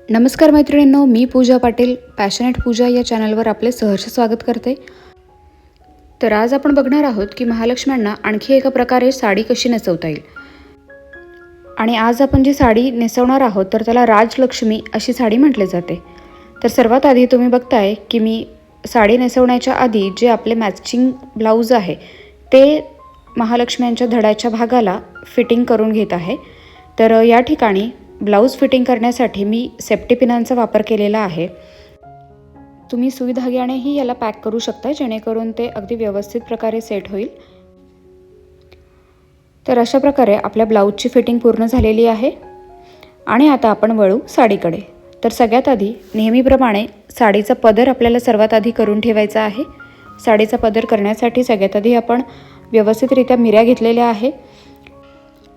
नमस्कार मैत्रिणींनो, मी पूजा पाटील पॅशनेट पूजा या चॅनलवर आपले सहर्ष स्वागत करते। तर आज आपण बघणार आहोत की महालक्ष्म्यांना आणखी एका प्रकारे साडी कशी नेसवता येईल। आणि आज आपण जी साडी नेसवणार आहोत तर त्याला राजलक्ष्मी अशी साडी म्हटले जाते। तर सर्वात आधी तुम्ही बघताय की मी साडी नेसवण्याच्या आधी जे आपले मॅचिंग ब्लाउज आहे ते महालक्ष्म्यांच्या धडाच्या भागाला फिटिंग करून घेत आहे। तर या ठिकाणी ब्लाउज फिटिंग करण्यासाठी मी सेफ्टी पिनांचा वापर केलेला आहे। तुम्ही सुई धाग्यानेही याला पॅक करू शकता जेणेकरून ते अगदी व्यवस्थित प्रकारे सेट होईल। तर अशा प्रकारे आपल्या ब्लाउजची फिटिंग पूर्ण झालेली आहे आणि आता आपण वळू साडीकडे। तर सगळ्यात आधी नेहमीप्रमाणे साडीचा पदर आपल्याला सर्वात आधी करून ठेवायचा आहे। साडीचा पदर करण्यासाठी सगळ्यात आधी आपण व्यवस्थितरित्या मिऱ्या घेतलेल्या आहे।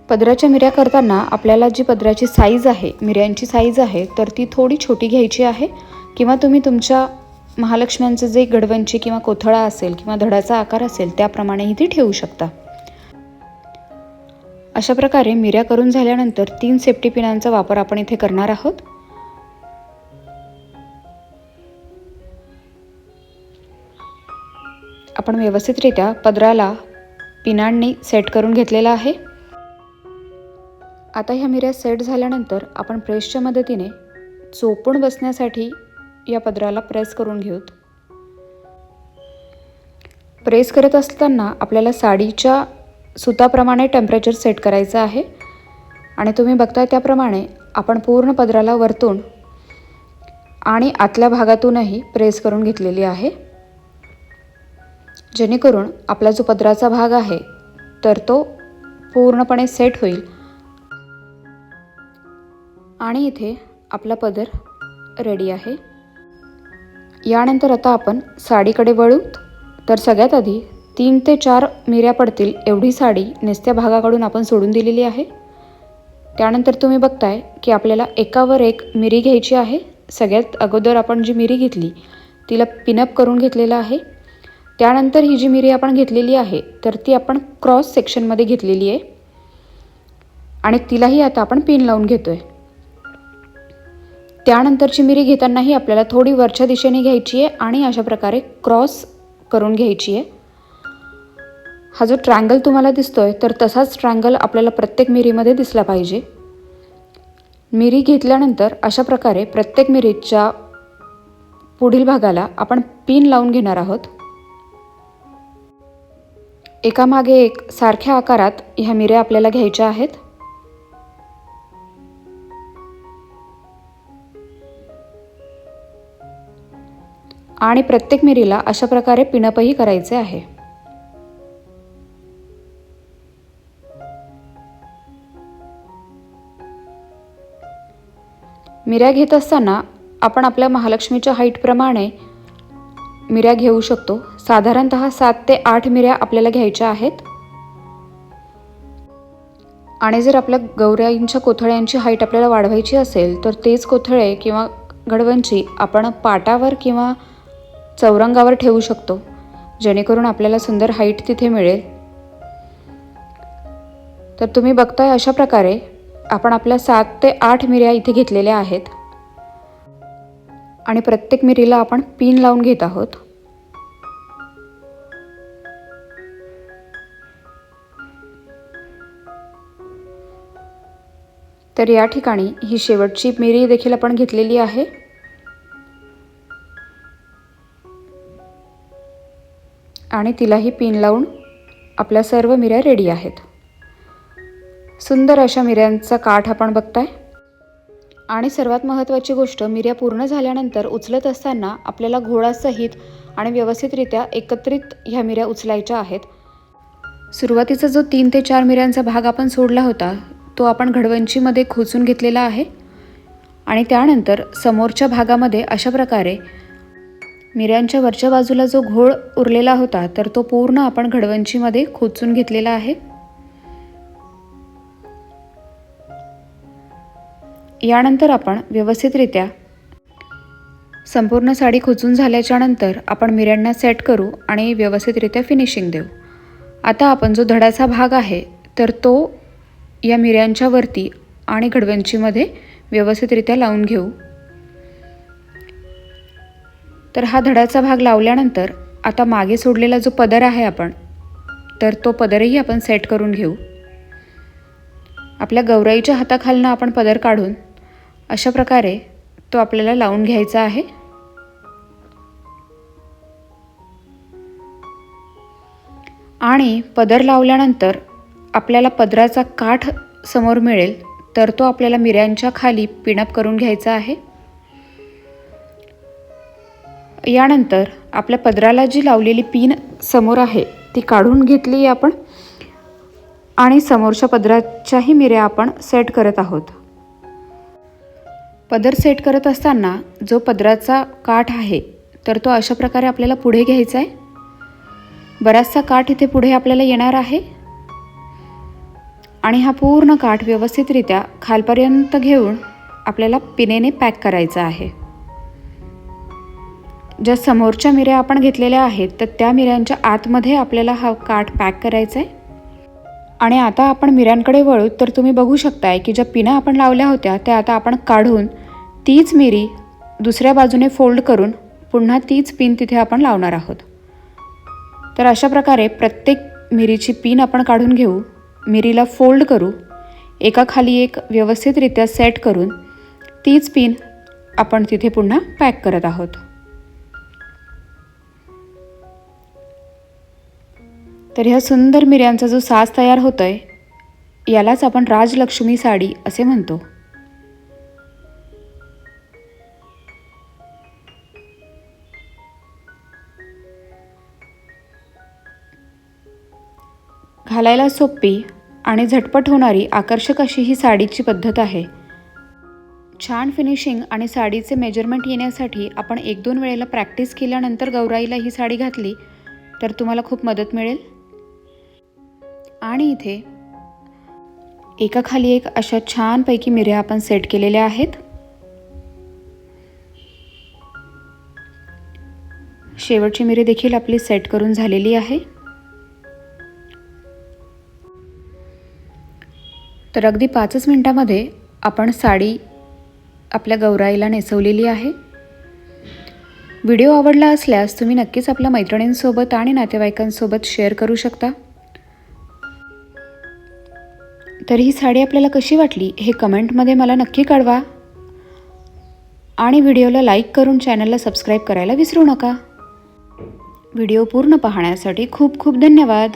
पदराच्या मिऱ्या करताना आपल्याला जी पदराची साईज आहे, मिऱ्यांची साईज आहे तर ती थोडी छोटी घ्यायची आहे किंवा तुम्ही तुमच्या महालक्ष्म्यांचं जे गडवंची किंवा कोथळा असेल किंवा धडाचा आकार असेल त्याप्रमाणेही ती ठेवू शकता। अशा प्रकारे मिऱ्या करून झाल्यानंतर 3 सेफ्टी पिनांचा वापर आपण इथे करणार आहोत। आपण व्यवस्थितरित्या पदराला पिनांनी सेट करून घेतलेला आहे। आता ह्या मिऱ्या सेट झाल्यानंतर आपण प्रेसच्या मदतीने चोपून बसण्यासाठी या पदराला प्रेस करून घेऊत। प्रेस करत असताना आपल्याला साडीच्या सुताप्रमाणे टेम्परेचर सेट करायचं आहे आणि तुम्ही बघताय त्याप्रमाणे आपण पूर्ण पदराला वरतून आणि आतल्या भागातूनही प्रेस करून घेतलेली आहे, जेणेकरून आपला जो पदराचा भाग आहे तर तो पूर्णपणे सेट होईल आणि इथे आपला पदर रेडी आहे। यानंतर आता आपण साडीकडे वळू। तर सगळ्यात आधी 3 ते 4 मिऱ्या पडतील एवढी साडी नेसत्या भागाकडून आपण सोडून दिलेली आहे। त्यानंतर तुम्ही बघताय की आपल्याला एकावर एक मिरी घ्यायची आहे। सगळ्यात अगोदर आपण जी मिरी घेतली तिला पिनअप करून घेतलेलं आहे। त्यानंतर ही जी मिरी आपण घेतलेली आहे तर ती आपण क्रॉस सेक्शनमध्ये घेतलेली आहे आणि तिलाही आता आपण पिन लावून घेतोय। त्यानंतरची मिरी घेतानाही आपल्याला थोडी वरच्या दिशेने घ्यायची आहे आणि अशा प्रकारे क्रॉस करून घ्यायची आहे। हा जो ट्रायंगल तुम्हाला दिसतोय तर तसाच ट्रायंगल आपल्याला प्रत्येक मिरीमध्ये दिसला पाहिजे। मिरी घेतल्यानंतर अशा प्रकारे प्रत्येक मिरीच्या पुढील भागाला आपण पिन लावून घेणार आहोत। एकामागे एक सारख्या आकारात ह्या मिऱ्या आपल्याला घ्यायच्या आहेत। आणि प्रत्येक मिरीला अशा प्रकारे पिनअपही करायचे आहे। मिऱ्या घेत असताना आपण आपल्या महालक्ष्मीच्या हाईटप्रमाणे मिऱ्या घेऊ शकतो। साधारणतः 7 ते 8 मिऱ्या आपल्याला घ्यायच्या आहेत आणि जर आपल्या गौराईंच्या कोथळ्यांची हाईट आपल्याला वाढवायची असेल तर तेच कोथळे किंवा गडवंची आपण पाटावर किंवा चौरंगावर ठेवू शकतो, जेणेकरून आपल्याला सुंदर हाईट तिथे मिळेल। तर तुम्ही बघताय अशा प्रकारे आपण आपल्या 7 ते 8 मिऱ्या इथे घेतलेल्या आहेत आणि प्रत्येक मिरीला आपण पिन लावून घेत आहोत। तर या ठिकाणी ही शेवटची मिरी देखील आपण घेतलेली आहे आणि तिलाही पिन लावून आपल्या सर्व मिऱ्या रेडी आहेत। सुंदर अशा मिऱ्यांचा काठ आपण बघताय। आणि सर्वात महत्त्वाची गोष्ट, मिऱ्या पूर्ण झाल्यानंतर उचलत असताना आपल्याला घोडासहित आणि व्यवस्थितरित्या एकत्रित ह्या मिऱ्या उचलायच्या आहेत। सुरुवातीचा जो 3 ते 4 मिऱ्यांचा भाग आपण सोडला होता तो आपण घडवंचीमध्ये खोचून घेतलेला आहे आणि त्यानंतर समोरच्या भागामध्ये अशा प्रकारे मिऱ्यांच्या वरच्या बाजूला जो घोळ उरलेला होता तर तो पूर्ण आपण घडवंचीमध्ये खोचून घेतलेला आहे। यानंतर आपण व्यवस्थितरित्या संपूर्ण साडी खोचून झाल्याच्या नंतर आपण मिऱ्यांना सेट करू आणि व्यवस्थितरित्या फिनिशिंग देऊ। आता आपण जो धडाचा भाग आहे तर तो या मिऱ्यांच्या वरती आणि घडवंचीमध्ये व्यवस्थितरित्या लावून घेऊ। तर हा धडाचा भाग लावल्यानंतर आता मागे सोडलेला जो पदर आहे आपण, तर तो पदरही आपण सेट करून घेऊ. आपल्या गौराईच्या हाताखालनं आपण पदर काढून अशा प्रकारे तो आपल्याला लावून घ्यायचा आहे. आणि पदर लावल्यानंतर आपल्याला पदराचा काठ समोर मिळेल, तर तो आपल्याला मिऱ्यांच्या खाली पिनअप करून घ्यायचा आहे. यानंतर आपल्या पदराला जी लावलेली पिन समोर आहे ती काढून घेतली आपण आणि समोरच्या पदराच्याही मिऱ्या आपण सेट करत आहोत. पदर सेट करत असताना जो पदराचा काठ आहे तर तो अशा प्रकारे आपल्याला पुढे घ्यायचा आहे. बराचसा काठ इथे पुढे आपल्याला येणार आहे आणि हा पूर्ण काठ व्यवस्थितरित्या खालपर्यंत घेऊन आपल्याला पिनेने पॅक करायचा आहे. ज्या समोरच्या मिऱ्या आपण घेतलेल्या आहेत तर त्या मिऱ्यांच्या आतमध्ये आपल्याला हा काठ पॅक करायचा आहे. आणि आता आपण मिऱ्यांकडे वळू तर तुम्ही बघू शकताय की ज्या पिना आपण लावल्या होत्या त्या आता आपण काढून तीच मिरी दुसऱ्या बाजूने फोल्ड करून पुन्हा तीच पिन तिथे आपण लावणार आहोत. तर अशा प्रकारे प्रत्येक मिरीची पिन आपण काढून घेऊ, मिरीला फोल्ड करू, एकाखाली एक व्यवस्थितरित्या सेट करून तीच पिन आपण तिथे पुन्हा पॅक करत आहोत. तर ह्या सुंदर मिऱ्यांचा जो साज तयार होतोय यालाच आपण राजलक्ष्मी साडी असे म्हणतो. घालायला सोपी आणि झटपट होणारी आकर्षक अशी ही साडीची पद्धत आहे. छान फिनिशिंग आणि साडीचे मेजरमेंट येण्यासाठी आपण 1-2 वेळेला प्रॅक्टिस केल्यानंतर गौराईला ही साडी घातली तर तुम्हाला खूप मदत मिळेल. आणि इथे एकाखाली एक अशा छानपैकी मिऱ्या आपण सेट केलेल्या आहेत. शेवटची मिरी देखील आपली सेट करून झालेली आहे. तर अगदी 5 मिनिटामध्ये आपण साडी आपल्या गौराईला नेसवलेली आहे. व्हिडिओ आवडला असल्यास तुम्ही नक्कीच आपल्या मैत्रिणींसोबत आणि नातेवाईकांसोबत शेअर करू शकता. तर ही साडी आपल्याला कशी वाटली हे कमेंटमध्ये मला नक्की कळवा आणि व्हिडिओला लाईक करून चॅनलला सबस्क्राईब करायला विसरू नका. व्हिडिओ पूर्ण पाहण्यासाठी खूप खूप धन्यवाद.